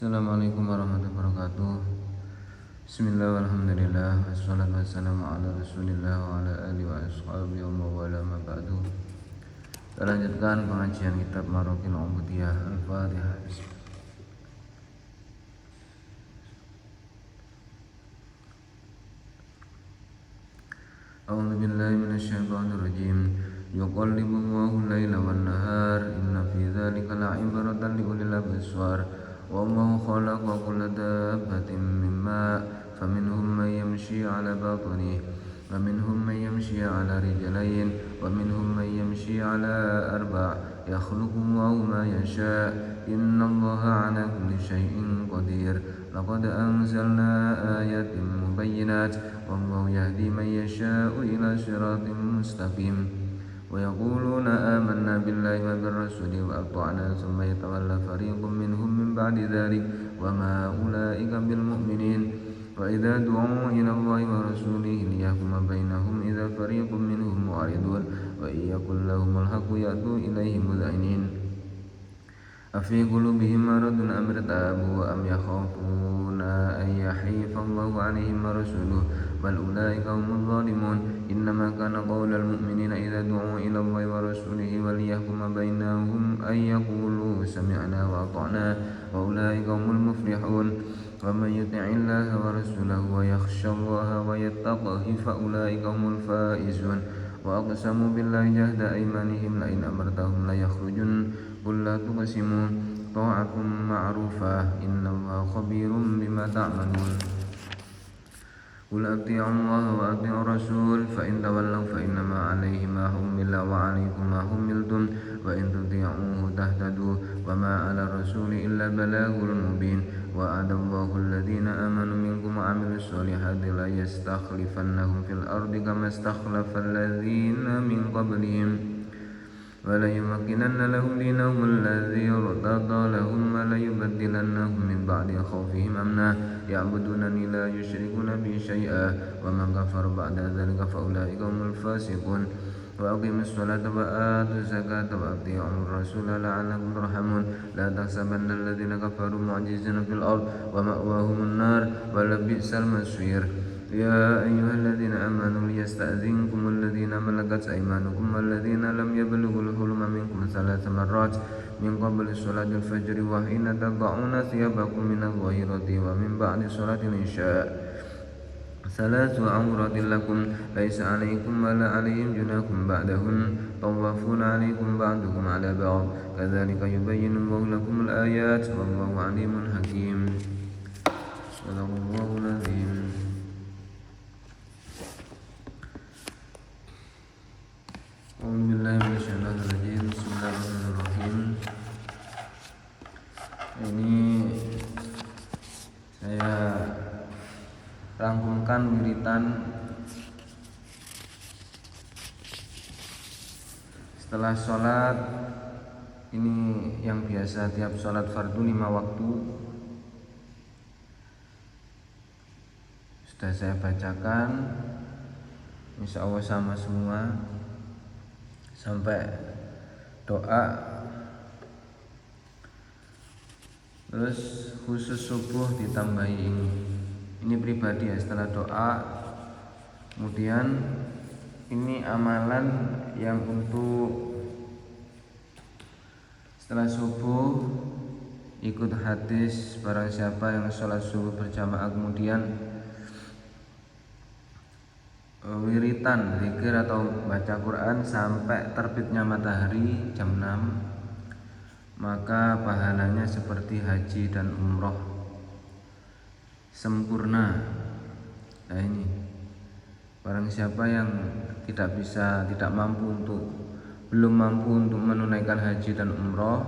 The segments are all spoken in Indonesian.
Assalamualaikum warahmatullahi wabarakatuh. Bismillah walhamdulillah wassalatu wassalamu ala rasulillah wa ala alihi wa ashabihi wa mawala ma ba'du. Kita lanjutkan pengajian kitab Maraqil Ubudiyah Al-Fatihah. A'udzu billahi minasyaitonir rajim. Yuqallibu Allahu al-laila wan-nahar inna fi dzalika la'ibratan li ulil absar. Wallahu khalaqa kulla dabbatin min ma' faminhum man yamshi 'ala batnihi wa minhum man yamshi 'ala rijlayn wa minhum man yamshi 'ala arba' yakhluqu Allahu ma yasha' innallaha 'ala kulli syai'in qadir. Laqad anzalna ayatin mubayyinat wallahu yahdi man yasha'u ila siratin mustaqim. ويقولون آمنا بالله وبالرسول وأطعنا ثم يتولى فريق منهم من بعد ذلك وما أولئك بالمؤمنين وإذا دعوا إلى الله ورسوله ليحكم بينهم إذا فريق منهم معرضون وإن يكن لهم الحق يأتوا إليه مذعنين أفي قلوبهم مرض أم ارتابوا أم يخافون أن يحيف الله عليهم ورسوله بل أولئك هم الظالمون إنما كان قول المؤمنين إذا دعوا إلى الله ورسوله وليحكم بينهم أن يقولوا سمعنا وأطعنا وأولئك هم المفلحون ومن يطع الله ورسوله ويخشى الله ويتقه فأولئك هم الفائزون وأقسموا بالله جهد أيمانهم لئن أمرتهم ليخرجن قل لا تقسموا طاعة معروفة إن الله خبير بما تعملون قل أطيعوا الله وأطيعوا الرسول فإن تولوا فإنما عليه ما حمل وعليكم ما حملتم وإن تطيعوه تهتدوا وما على الرسول إلا البلاغ المبين وعد الله الذين آمنوا منكم وعملوا الصالحات ليستخلفنهم في الأرض كما استخلف الذين من قبلهم وليمكنن لهم دينهم الذي ارتضى لهم وليبدلنهم من بعد خوفهم أمنا يعبدونني لا يشركون بي شيئا ومن كفر بعد ذلك فأولئك هم الفاسقون وأقيموا الصلاة وآتوا الزكاة وأطيعوا الرسول لعلكم ترحمون لا تحسبن الذين كفروا معجزين في الأرض ومأواهم النار ولبئس المصير يا أيها الذين آمنوا ليستأذنكم الذين ملكت أيمانكم والذين لم يبلغوا الحلم منكم 3 مرات من قبل صلاة الفجر وحين تضعون ثيابكم من الظهيرة ومن بعد صلاة العشاء 3 عورات لكم ليس عليكم ولا عليهم جناح بعدهن طوافون عليكم بعضكم على بعض كذلك يبين الله لكم الآيات والله عليم حكيم صدق الله العظيم. Bismillahirrahmanirrahim. Bismillahirrahmanirrahim. Ini saya rangkumkan wiritan setelah sholat. Ini yang biasa tiap sholat fardu 5 waktu sudah saya bacakan, insya Allah sama semua sampai doa. Terus khusus subuh ditambahi ini pribadi ya, setelah doa. Kemudian ini amalan yang untuk setelah subuh ikut hadis barang siapa yang sholat subuh berjamaah kemudian wiritan, zikir atau baca Quran sampai terbitnya matahari jam 6, maka pahalanya seperti haji dan umroh sempurna. Nah ini barang siapa yang belum mampu untuk menunaikan haji dan umroh,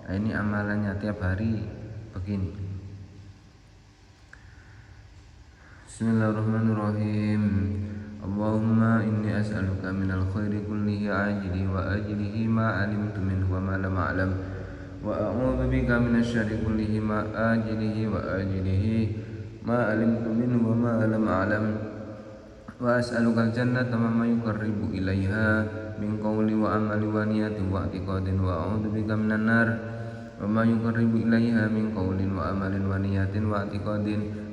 nah ini amalannya tiap hari begini. Bismillahirrahmanirrahim. Allahumma inni as'aluka minal khairi kullihi ajlihi wa ajlihi ma alimtu minhu wa ma lam a'lam wa a'udzu bika minasyarri kullihi ma ajlihi wa ajlihi ma alimtu minhu wa ma lam a'lam wa as'aluka al-jannata wa ma yuqarribu ilaiha min qawli wa amali wa niyati wa i'tiqadin wa a'udzu bika minan nar وما يقرب إليها من قول وعمل ونية واعتقاد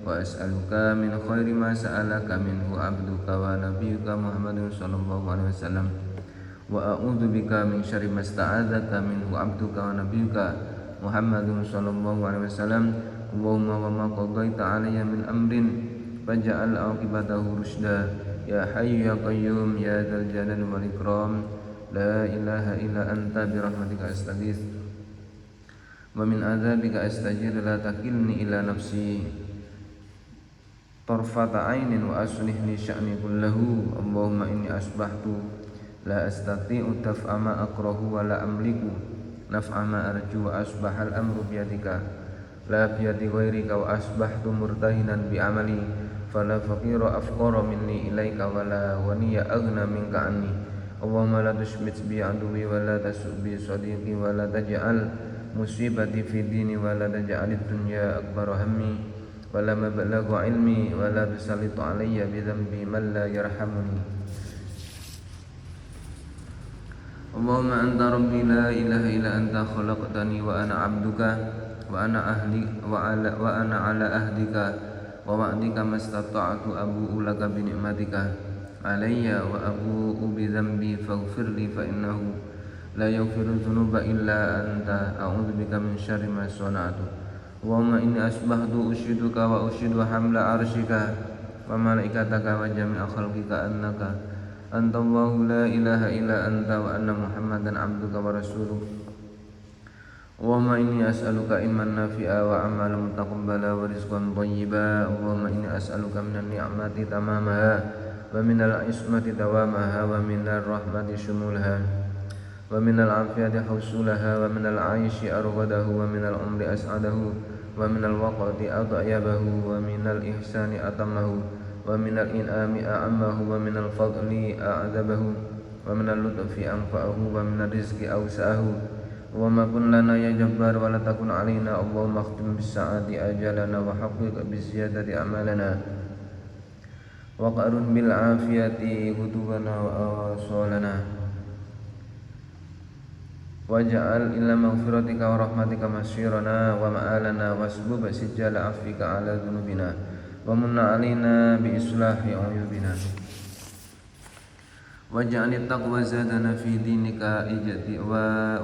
وأسألك من خير ما سألك منه عبدك ونبيك محمد صلى الله عليه وسلم وأعوذ بك من شر ما استعاذك منه عبدك ونبيك محمد صلى الله عليه وسلم اللهم وما قضيت علي من أمر فاجعل عاقبته رشدا يا حي يا قيوم يا ذا الجلال والإكرام لا إله إلا أنت برحمتك أستغيث ومن عذابك أستجير لا تكلني إلى نفسي طرفة عين وأصلح لي شأني كله اللهم إني أصبحت لا أستطيع دفع ما أكره ولا أملك نفع ما أرجو وأصبح الأمر بيدك لا بيد غيرك وأصبحت مرتهنا بعملي فلا فقير أفقر مني إليك ولا غني أغنى منك عني اللهم لا تشمت بي عدوي ولا تسؤ بي صديقي ولا تجعل مصيبتي في ديني ولا تجعل الدنيا أكبر همي ولا مبلغ علمي ولا تسلط علي بذنبي من لا يرحمني اللهم أنت ربي لا إله إلا أنت خلقتني وأنا عبدك وأنا على أهدك ووعدك ما استطعت أبوء لك بنعمتك علي وأبوء بذنبي فاغفر لي فإنه لا يغفر الذنوب إلا أنت أعوذ بك من شر ما صنعت اللهم إني أصبحت أشهدك وأشهد حمل عرشك وملائكتك وجميع خلقك أنت الله لا إله إلا أنت وأن محمدا عبدك ورسولك اللهم إني أسألك علما نافعا وعملا متقبلا ورزقا طيبا اللهم إني أسألك من النعمة تمامها ومن العصمة دوامها ومن الرحمة شمولها ومن العافية حصولها ومن العيش أرغده ومن العمر أسعده ومن الوقت أطيبه ومن الإحسان أتمه ومن الإنعام أعمه ومن الفضل أعذبه ومن اللطف أنفعه ومن الرزق أوسعه وما كن لنا يا جبار ولا تكن علينا اللهم اختم بالسعادة أجلنا وحقق بالزيادة أعمالنا وقرن بالعافية غدونا وأوصالنا واجعل إلى مغفرتك ورحمتك مسيرنا ومآلنا واسبب سجال عفوك على ذنوبنا ومن علينا بإصلاح عيوبنا واجعل التقوى زادنا في دينك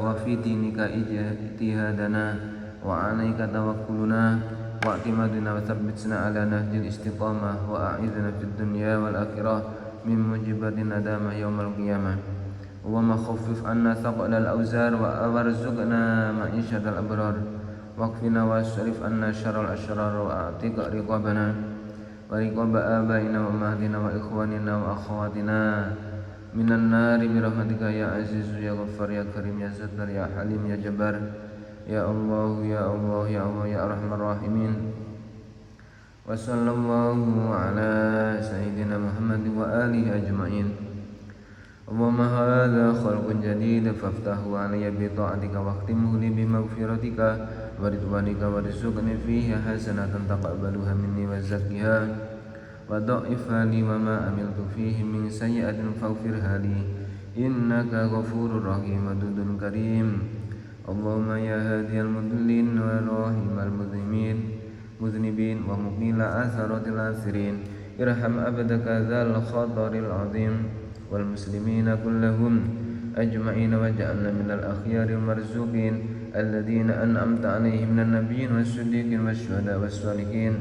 وفي دينك اجتهادنا وعليك توكلنا واعتمادنا وثبتنا على نهج الاستقامة وأعذنا في الدنيا والآخرة من موجبات الندامة يوم القيامة اللهم خفف عنا ثقل الأوزار وارزقنا معيشة الأبرار واكفنا واصرف عنا شر الأشرار وأعتق رقابنا ورقاب آبائنا وأمهاتنا وإخواننا وأخواتنا من النار برحمتك يا عزيز يا غفار يا كريم يا ستر يا حليم يا جبار يا الله يا الله يا الله يا أرحم الراحمين وصلى الله على سيدنا محمد وآله أجمعين اللهم هذا خلق جديد فافتحه علي بطاعتك واختمه لي بمغفرتك ورضوانك وارزقني فيه حسنة تقبلها مني وزكها وضعفها لي وما عملت فيه من سيئة فاغفرها لي إنك غفور رحيم ودود كريم اللهم يا هادي المضلين وراحم المذنبين ومقيل آثرة الآثرين ارحم عبدك ذا الخطر العظيم والمسلمين كلهم أجمعين واجعلنا من الأخيار المرزوقين الذين أنعمت عليهم من النبيين والصديقين والشهداء والصالحين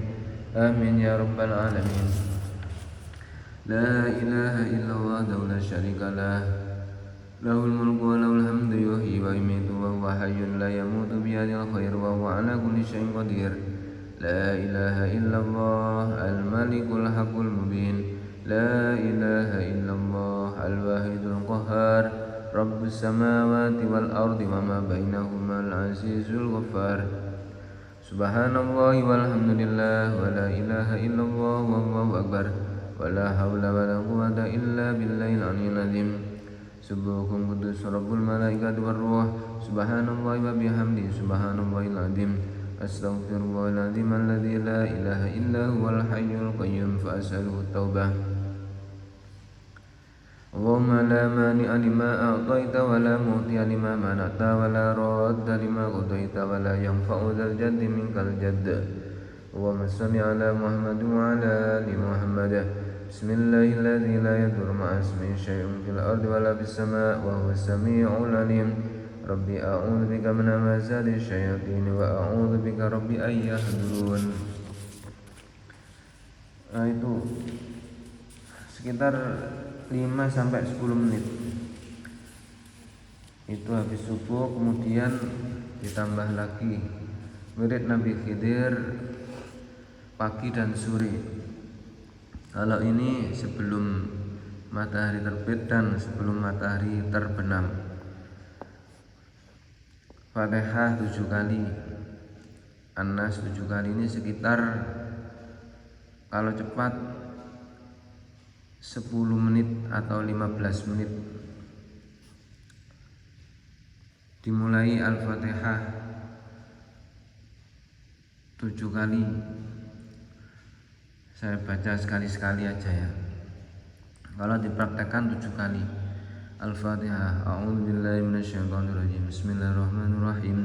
آمين يا رب العالمين لا إله إلا الله وحده لا شريك له له الملك وله الحمد يحيي ويميت وهو حي لا يموت بيده الخير وهو على كل شيء قدير لا إله إلا الله الملك الحق المبين لا إله إلا الله الواحد القهار رب السماوات والأرض وما بينهما العزيز الغفار سبحان الله والحمد لله ولا إله إلا الله والله أكبر ولا حول ولا قوة إلا بالله العلي العظيم سبحان قدوس رب الملائكة والروح سبحان الله وبحمده سبحان الله العظيم أستغفر الله العظيم الذي لا إله إلا هو الحي القيوم فأسأله التوبة اللهم لا مانع لما أعطيت ولا معطي لما منعت ولا راد لما قضيت ولا ينفع ذا الجد منك الجد. اللهم صل على محمد وعلى آل محمد. بسم الله الذي لا يضر مع اسمه شيء في الأرض ولا في السماء وهو السميع العليم. ربي أعوذ بك من همزات الشياطين وأعوذ بك ربي أن يحضرون. Nah itu sekitar 5-10 menit. Itu habis subuh, kemudian ditambah lagi wirid Nabi Khidir pagi dan sore. Kalau ini sebelum matahari terbit dan sebelum matahari terbenam. Fatihah 7 kali, An-Nas 7 kali. Ini sekitar kalau cepat 10 menit atau 15 menit. Dimulai Al-Fatihah 7 kali. Saya baca sekali-sekali aja ya. Kalau dipraktekkan 7 kali. Al-Fatihah. A'udzubillahi minasyaitonirrajim. Bismillahirrahmanirrahim.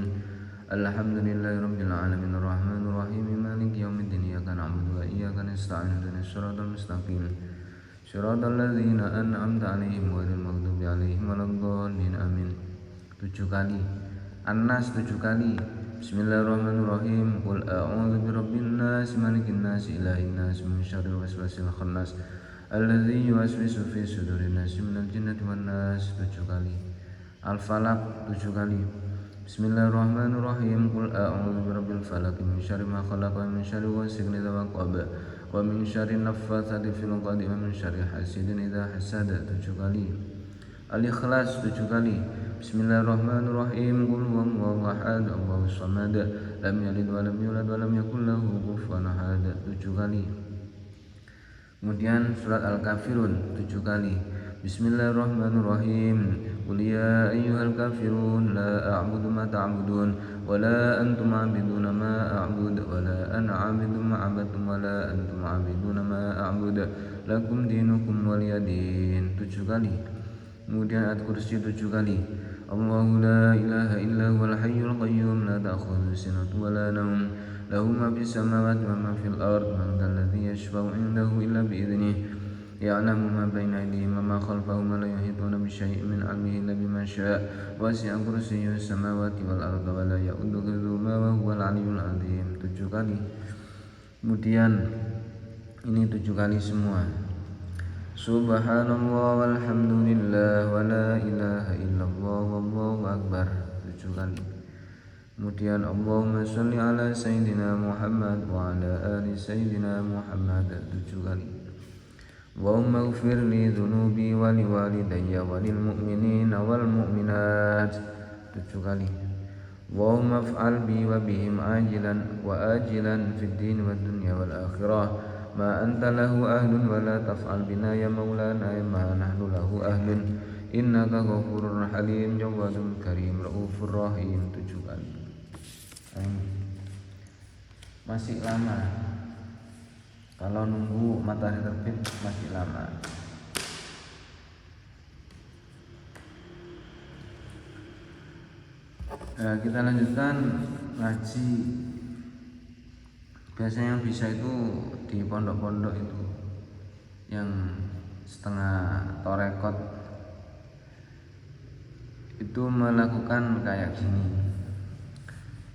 Alhamdulillahirabbil alamin arrahmanir rahim maliki yaumiddin iyyaka na'budu wa iyyaka nasta'in ihdinas siratal mustaqim siratal ladzina an'amta 'alaihim ghairil maghdubi 'alaihim waladdallin amin. 7 kali. An-Nas 7 kali. Bismillahirrahmanirrahim. Qul a'udzu birabbin nas malikin nas ilahin nas min syarril waswasil khannas alladzi yuwaswisu fi sudurin nas minal jinnati wan nas 7 kali. Al-Falaq 7 kali. Bismillahirrahmanirrahim. Qul a'udzu birabbil falaq min syarri ma khalaq wa min syarri ghasiqin idza waqab wa min syarri naffatsati fil 'uqad wa min syarri hasidin idza hasad 7 kali. Al-Ikhlas 7 kali. Bismillahirrahmanirrahim. Qul huwallahu ahad, Allahus samad, lam yalid wa lam yulad wa lam yakul lahu kufuwan ahad 7 kali. Kemudian surat Al-Kafirun 7 kali. Bismillahirrahmanirrahim. Qul ya ayyuhal kafirun la a'budu ma ta'budun wa la antum 'abiduna ma a'budu wa la ana 'abidun ma 'abadtum wa la antum 'abiduna ma a'budu lakum dinukum waliyadin 7 kali. Kemudian At-Kursi 7 kali. Allahu la ilaha illa huwal hayyul qayyum la ta'khudhuhu sinatun wa la nawm lahu ma fis samawati wa ma fil ard man dhal ladzi yashfa'u 'indahu illa bi idhnihi ya'lamu ma baina aydihim wa ma khalfahum wa la yuhituna bi syai'in min 'ilmihi illa bima syaa' wasi'a kursiyyuhu samawati wal arda wa la ya'uduhu hifdhuhuma wa huwal 'aliyyul 'azim 7 kali. Kemudian ini 7 kali semua. Subhanallah walhamdulillah wa la ilaha illallah wallahu akbar 7 kali. Kemudian Allahumma sholli ala sayyidina Muhammad wa ala ali sayyidina Muhammad 7 kali. Allahumma ighfir li dhunubi wa li walidayya wa lil mu'minina wal mu'minat 7 kali. Allahumma fa'al bi wa bihim ajilan wa ajilan fid din wad dunya wal akhirah ma anta lahu ahlun wa la taf'al bina ya maulana ma nahnu lahu ahlun innaka ghafurur halim jawadun karim raufur rahim 7 kali. Masih lama. Kalau nunggu matahari terbit masih lama. Nah, kita lanjutkan ngaji. Biasanya yang bisa itu di pondok-pondok itu yang setengah torekot itu melakukan kayak gini.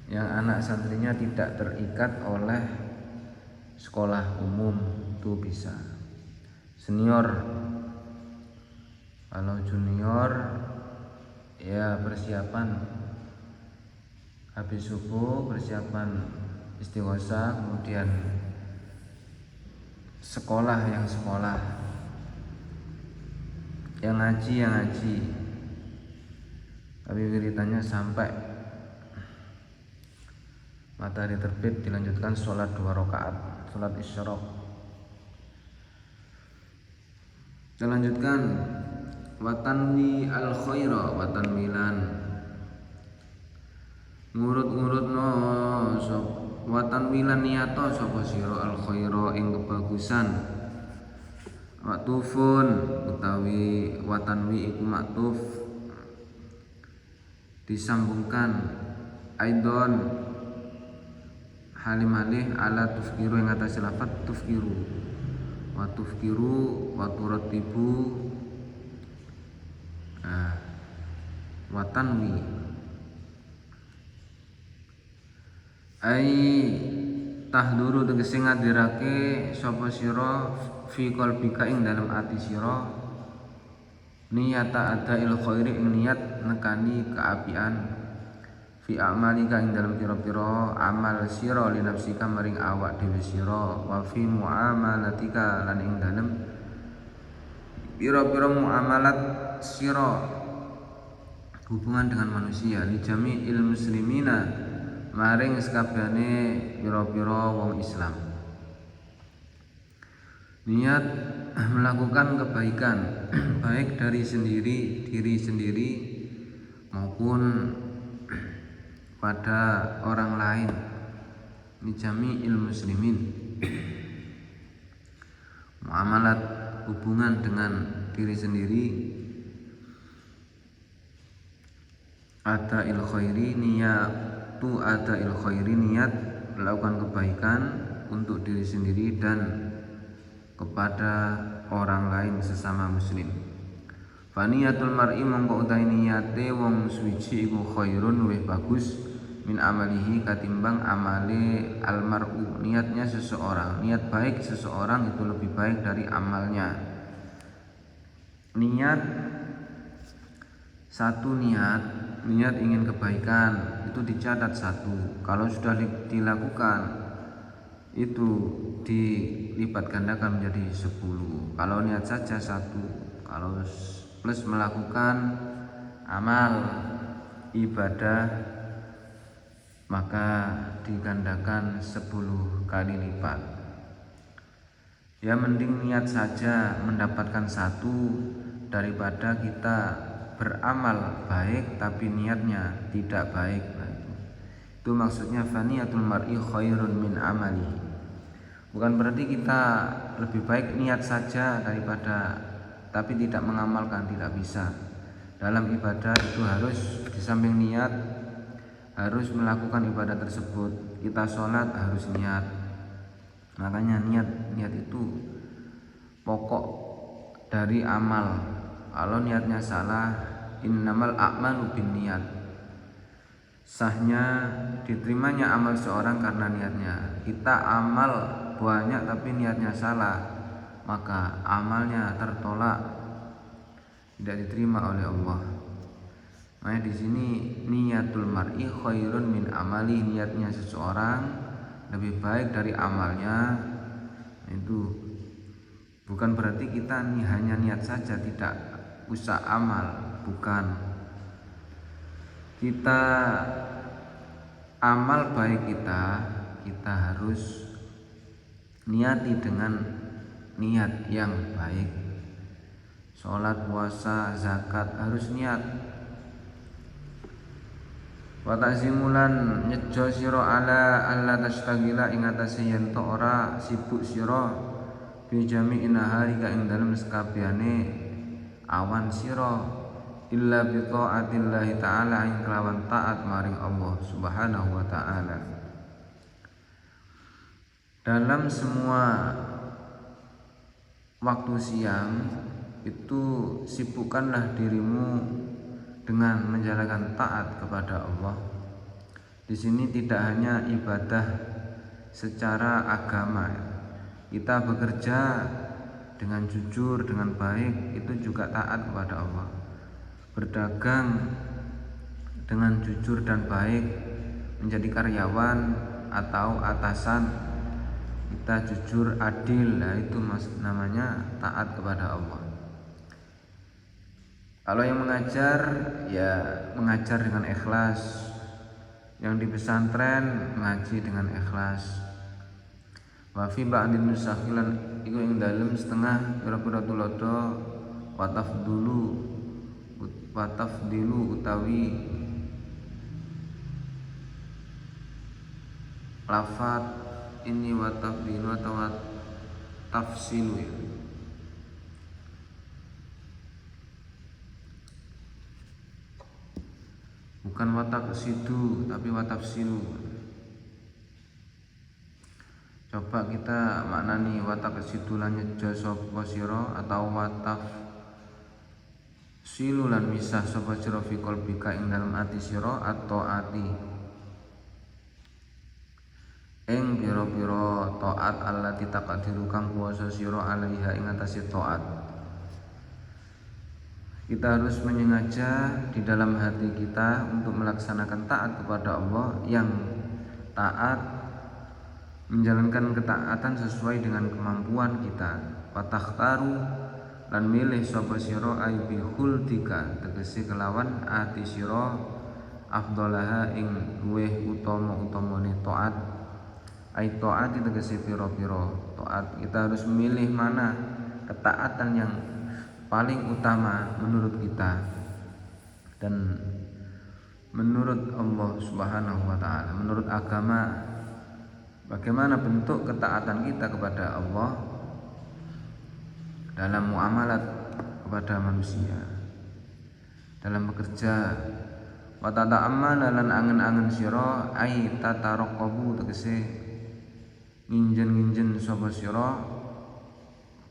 Yang anak santrinya tidak terikat oleh sekolah umum itu bisa. Senior, kalau junior ya persiapan habis subuh, persiapan istighosah, kemudian sekolah yang ngaji tapi wiritannya sampai matahari terbit, dilanjutkan sholat 2 rakaat, sholat isyraq. Kita lanjutkan watanwi al khaira, watanwilan ngurut-ngurut no sop watanwilan niyato sapa sira al khaira ing kebagusan Maktufun utawi watanwi iku maktuf disambungkan aidon halim-halih ala tufkiru yang atas lafat tufkiru wa tufkiru wa turatibu watanwi ai tahduru tegese ngadirake sapa sira fi qalbika ing dalam ati sira niyata adail khairi ing niat nekani keapian fi amalika ing dalam pira-pira amal sira li nafsika maring awak dhewe sira wa fi muamalatika lan ing dalam pira-pira muamalat sira hubungan dengan manusia li jami'il muslimina maring sakabehane pira-pira wong Islam. Niat melakukan kebaikan baik dari diri sendiri maupun pada orang lain li jami'il muslimin. Muamalat hubungan dengan diri sendiri ada il khairi niyatu ada il khairi niat melakukan kebaikan untuk diri sendiri dan kepada orang lain sesama muslim. Faniyatul mar'i mongko utahe niyate wong suci iku khairun luwih bagus min amalihi katimbang amale almar'u. Niatnya seseorang, niat baik seseorang itu lebih baik dari amalnya. Niat ingin kebaikan itu dicatat 1. Kalau sudah dilakukan itu dilipat gandakan menjadi 10. Kalau niat saja 1. Kalau plus melakukan amal ibadah maka digandakan 10 kali lipat. Ya mending niat saja mendapatkan 1 daripada kita beramal baik tapi niatnya tidak baik. Itu maksudnya faniyatul mar'i khairun min amali. Bukan berarti kita lebih baik niat saja daripada tapi tidak mengamalkan, tidak bisa. Dalam ibadah itu harus di samping niat harus melakukan ibadah tersebut. Kita sholat harus niat. Makanya niat itu pokok dari amal. Kalau niatnya salah, innamal a'malu binniyat. Sahnya diterimanya amal seorang karena niatnya. Kita amal banyak tapi niatnya salah, maka amalnya tertolak, tidak diterima oleh Allah. Makanya di sini niyatul mar'i khairun min amali, niatnya seseorang lebih baik dari amalnya. Itu bukan berarti kita hanya niat saja tidak usah amal, bukan. Kita amal baik kita harus niati dengan niat yang baik. Sholat, puasa, zakat harus niat. Wa ta'zimulan nyejo sira ala alla tastagila ing atase yen to ora sibuk sira bi jami'i naharika ing dalem sakabehane awan sira illa bi taatillahi ta'ala ing kelawan taat maring Allah Subhanahu wa ta'ala. Dalam semua waktu siang itu sibukkanlah dirimu dengan menjalankan taat kepada Allah. Di sini tidak hanya ibadah secara agama. Kita bekerja dengan jujur, dengan baik, itu juga taat kepada Allah. Berdagang dengan jujur dan baik, menjadi karyawan atau atasan kita jujur adil, nah itu namanya taat kepada Allah. Kalau yang mengajar ya mengajar dengan ikhlas, yang di pesantren ngaji dengan ikhlas. Wa fi ba'din nusakhilan iku ing dalem setengah pira-pira tulodo watafdilu utawi lafat ini watafdilu atau tafsilu ya. bukan wataqsidu tapi watafsilu. Coba kita maknani wataqsidu lan nyejo sapa sira atau watafsilu lan misah sapa sira fi qalbika ing dalem ati sira atau ati ing pira-pira taat allati taqdiru kang kuwasa sira alaiha ing atase taat. Kita harus menyengaja di dalam hati kita untuk melaksanakan taat kepada Allah, yang taat menjalankan ketaatan sesuai dengan kemampuan kita. Watakhtaru lan milih sapa sira ay bihuldika tegese kelawan ati sira afdalaha ing luweh utama-utamane taat. Ay taat tegese pira-pira taat. Kita harus memilih mana ketaatan yang paling utama menurut kita dan menurut Allah Subhanahu wa taala, menurut agama. Bagaimana bentuk ketaatan kita kepada Allah dalam muamalat kepada manusia, dalam bekerja. Wa tata'ammana lan angen-angen sira ai tataraqabu tegese nginjen-nginjen sapa sira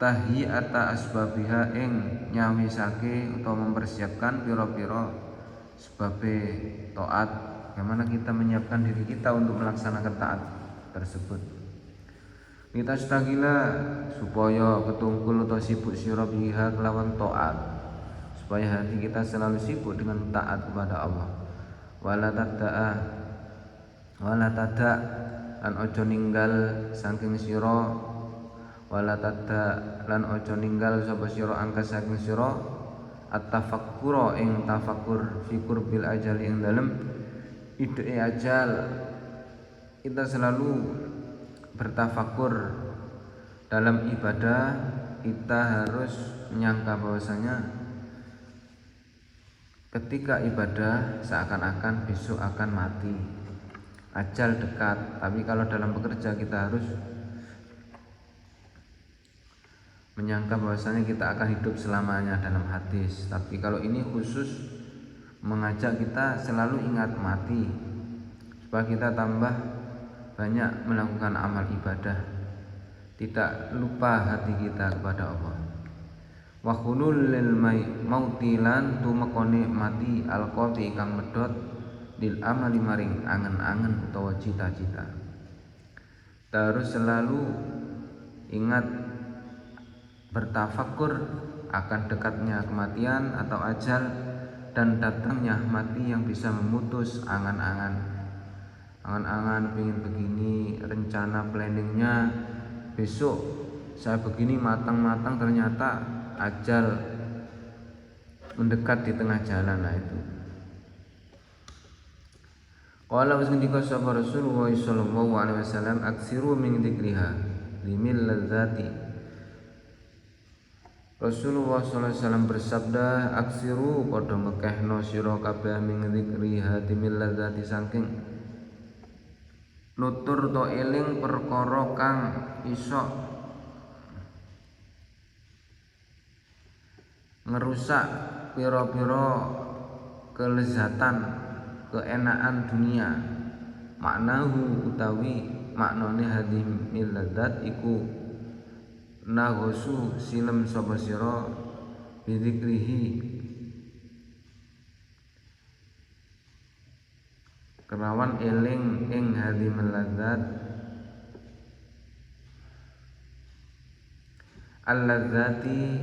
tahiyata asbabiha ing nyawisake utawa mempersiapkan pira-pira sebabe taat. Bagaimana kita menyiapkan diri kita untuk melaksanakan taat tersebut. Kita stagila supaya ketungkul atau sibuk sira biha kelawan taat, supaya hati kita selalu sibuk dengan taat kepada Allah. Wala tada lan ojo ninggal saking sira, wala tada lan ojo ninggal sapa sira angka saking sira at-tafakkura ing tafakkur fi qurbil ajal ing dalem ideke ajal. Kita selalu bertafakur dalam ibadah. Kita harus menyangka bahwasanya ketika ibadah seakan-akan besok akan mati, ajal dekat. Tapi kalau dalam bekerja kita harus menyangka bahwasanya kita akan hidup selamanya dalam hadis. Tapi kalau ini khusus mengajak kita selalu ingat mati, supaya kita tambah banyak melakukan amal ibadah, tidak lupa hati kita kepada Allah. Wa khulul lil mauti lan tumekone mati alqati kang medhot lil amali maring angen-angen utawa cita-cita. Kita harus selalu ingat bertafakur akan dekatnya kematian atau ajal dan datangnya mati yang bisa memutus angan-angan pengen begini, rencana planningnya besok saya begini matang-matang, ternyata ajal mendekat di tengah jalan. Nah itu qala wis ngendika sapa Rasulullah sallallahu alaihi wasallam aksiru min dzikriha limil ladzati. Rasulullah sallallahu alaihi wasallam bersabda, aksiru padha mekehno sira kabeh min dzikriha limil ladzati saking nutur to eling perkara kang iso ngerusak pira-pira kelezatan, keenaan dunia. Maknahu utawi maknane hadhil ladzat iku naghosu silem sapa sira bidzikrihi kelawan eling ing hadhil ladzat al-ladzati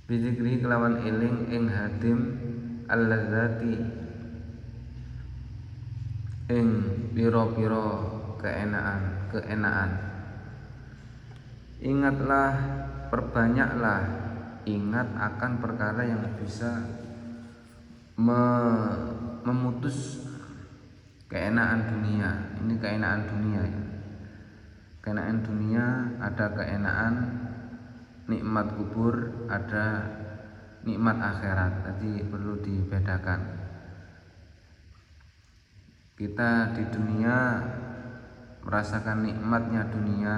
bidzikrihi kelawan eling ing hadim al-ladzati ing pira-pira keenaan. Ingatlah, perbanyaklah ingat akan perkara yang bisa memutus keenaan dunia. Ini keenaan dunia ya. Keenaan dunia ada keenaan nikmat kubur, ada nikmat akhirat. Tadi perlu dibedakan. Kita di dunia merasakan nikmatnya dunia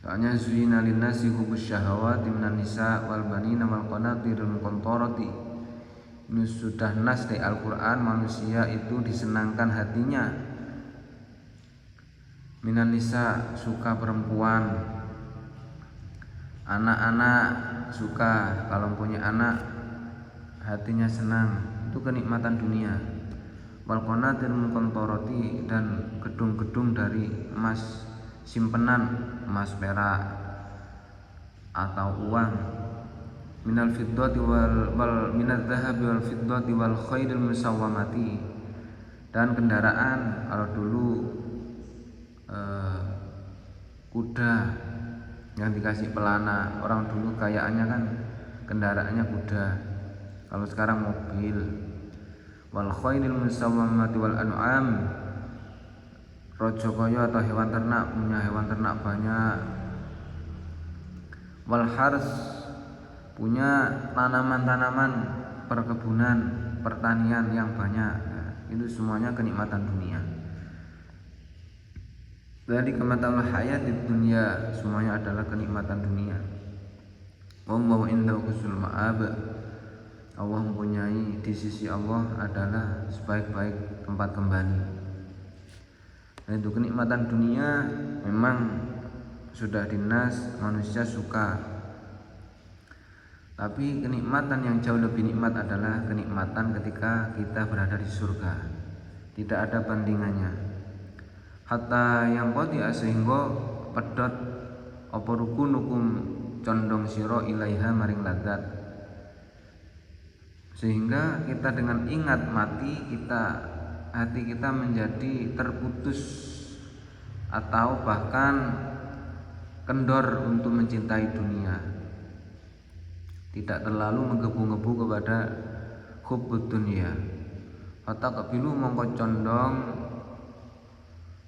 Soalnya zuyina linnasi hubus syahawati minan nisa wal banina wal qanatiril muqantarati. Ini sudah nas dari Al-Quran, manusia itu disenangkan hatinya minan nisa, suka perempuan, anak-anak suka, kalau punya anak hatinya senang, itu kenikmatan dunia. Wal qanatir muqantarati, dan gedung-gedung dari emas, simpenan emas perak atau uang, minal fiddati wal minadz dzahabi wal fiddati wal khairil musawwamati, dan kendaraan. Kalau dulu kuda yang dikasih pelana, orang dulu kayaannya kan kendaraannya kuda, kalau sekarang mobil. Wal khairil musawwamati wal an'am, rojo kaya atau hewan ternak, punya hewan ternak banyak. Wal hars, punya tanaman-tanaman, perkebunan, pertanian yang banyak. Itu semuanya kenikmatan dunia. Dari kemataulah hayat di dunia, semuanya adalah kenikmatan dunia. Wallahu indahu husnul ma'ab, Allah mempunyai di sisi Allah adalah sebaik-baik tempat kembali. Dan itu kenikmatan dunia memang sudah dinas, manusia suka. Tapi kenikmatan yang jauh lebih nikmat adalah kenikmatan ketika kita berada di surga. Tidak ada bandingannya. Hatta yang qati, sehingga pedot apa rukunukum condong sira ilaiha maring ladzat. Sehingga kita dengan ingat mati, hati kita menjadi terputus atau bahkan kendor untuk mencintai dunia, tidak terlalu menggebu-gebu kepada hubbud dunya. Fataqbilu mongko condong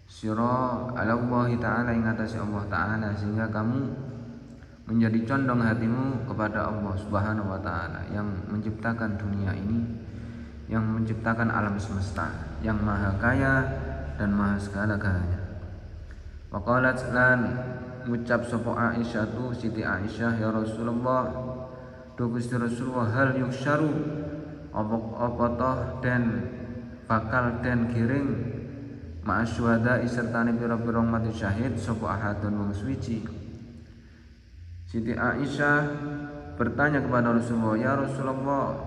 sira ala Allah taala, ing atase Allah taala, sehingga kamu menjadi condong hatimu kepada Allah Subhanahu wa taala yang menciptakan dunia ini, yang menciptakan alam semesta, yang maha kaya dan maha segala-galanya. Wa qalat lan ngucap sapa Aisyah tu, Siti Aisyah, ya Rasulullah, duh Gusti Rasulullah, hal yuksyaru, apa toh den bakal den giring ma'asyuhada sertane pira-pira mati syahid sapa ahadun wong suci. Siti Aisyah bertanya kepada Rasulullah, ya Rasulullah,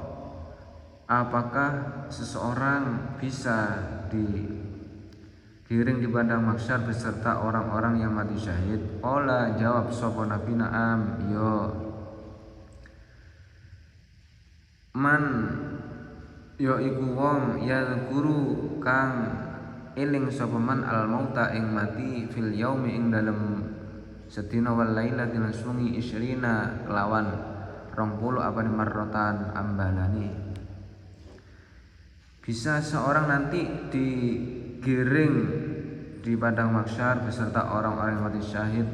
apakah seseorang bisa digiring di padang mahsyar beserta orang-orang yang mati syahid? Qala, jawab sapa Nabi, na'am, yo. Man, yo iku wong yadhkuru kang eling sapa man al mauta ing mati, fil yaumi ing dalem sedina wal lailati lan sungi isyrina kelawan 20 apa marrotan ambalani. Bisa seorang nanti digiring di padang mahsyar beserta orang-orang yang mati syahid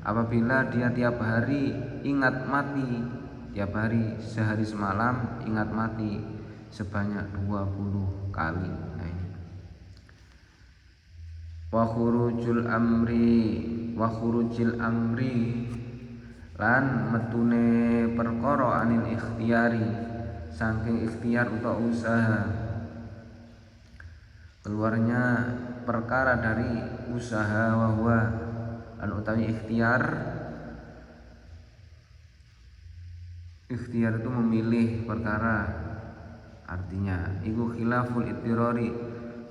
apabila dia tiap hari ingat mati, tiap hari sehari semalam ingat mati sebanyak 20 kali. Nah ini. Wa khurujil amri lan metune perkara anil ikhtiyari, saking ikhtiar utawa usaha, keluarnya perkara dari usaha. Wahwa an utawi ikhtiar itu memilih perkara, artinya iku khilaful ittirari,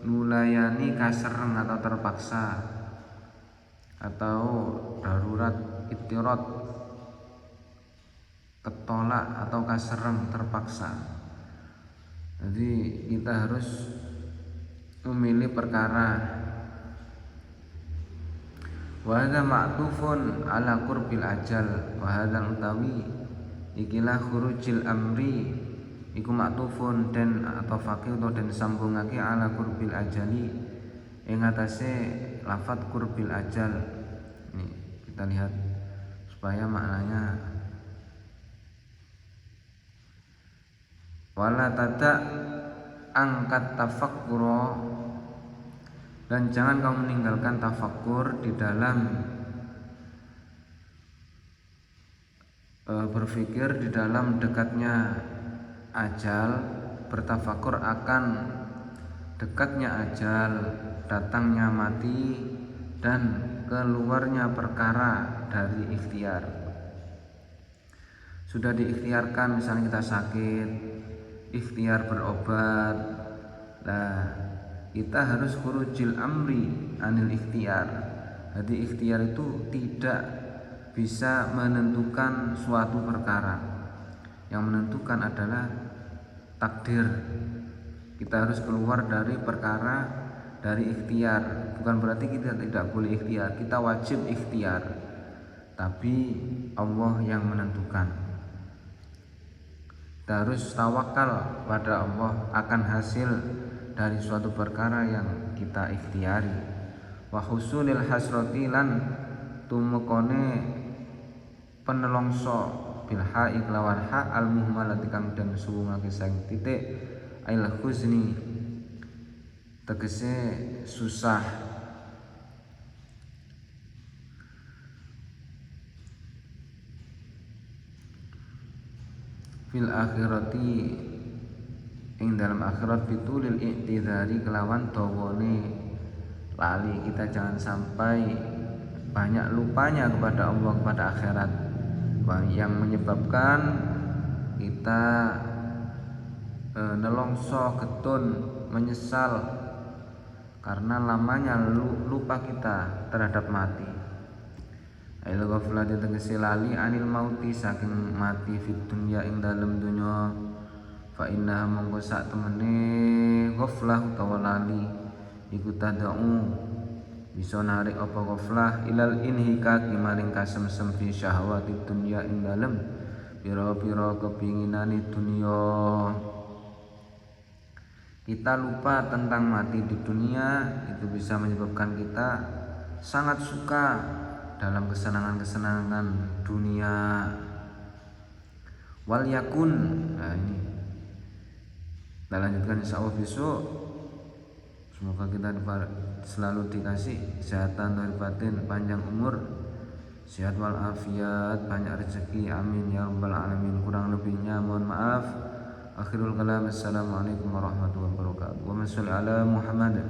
nulayani kasereng atau terpaksa, atau darurat, ittirat ketolak atau kasereng terpaksa. Jadi kita harus memilih perkara. Wa hadza ma'tufun ala qurbil ajal, wa hadza utawi ikilah khurujil amri iku ma'tufun den atau fakih atau den sambungake ala qurbil ajali ing atase lafat qurbil ajal. Ini kita lihat supaya maknanya. Wala tada angkat tafakkura, dan jangan kau meninggalkan tafakkur di dalam berpikir di dalam dekatnya ajal, bertafakur akan dekatnya ajal, datangnya mati, dan keluarnya perkara dari ikhtiar. Sudah diikhtiarkan, misalnya kita sakit, ikhtiar berobat, nah kita harus khurujil amri anil ikhtiar. Jadi ikhtiar itu tidak bisa menentukan suatu perkara. Yang menentukan adalah takdir. Kita harus keluar dari perkara dari ikhtiar. Bukan berarti kita tidak boleh ikhtiar, kita wajib ikhtiar, tapi Allah yang menentukan. Kita harus tawakal pada Allah akan hasil dari suatu perkara yang kita ikhtiari. Wa husulil hasrati lan tumekone penelongso bil ha'i kelawan ha al muhmalati kang den suwungake sang titik ail huzni tegese susah. Fil akhirati ing dalam akhirat bitulil i'tidari kelawan dawane lali. Kita jangan sampai banyak lupanya kepada Allah, kepada akhirat, yang menyebabkan kita nelongso, getun, menyesal karena lamanya lupa kita terhadap mati. Ail ghaflati tegese lali anil mauti saking mati fit dunya ing dalem dunya. Fa inna mongko sak temene ghaflah utawa lali iku tad'u bisa narik apa ghaflah ilal inhikaki maring kasemsem fi syahwati dunya ing dalem pira-pira kepinginane dunya. Kita lupa tentang mati di dunia, itu bisa menyebabkan kita sangat suka dalam kesenangan-kesenangan dunia. Wal yakun, nah ini kita lanjutkan insya Allah besok. Semoga kita selalu dikasih kesehatan lahir batin, panjang umur, sehat wal afiat, banyak rezeki, amin ya rabbal alamin. Kurang lebihnya mohon maaf. Akhirul kalam, assalamualaikum warahmatullahi wabarakatuh. Wa salli ala Muhammad.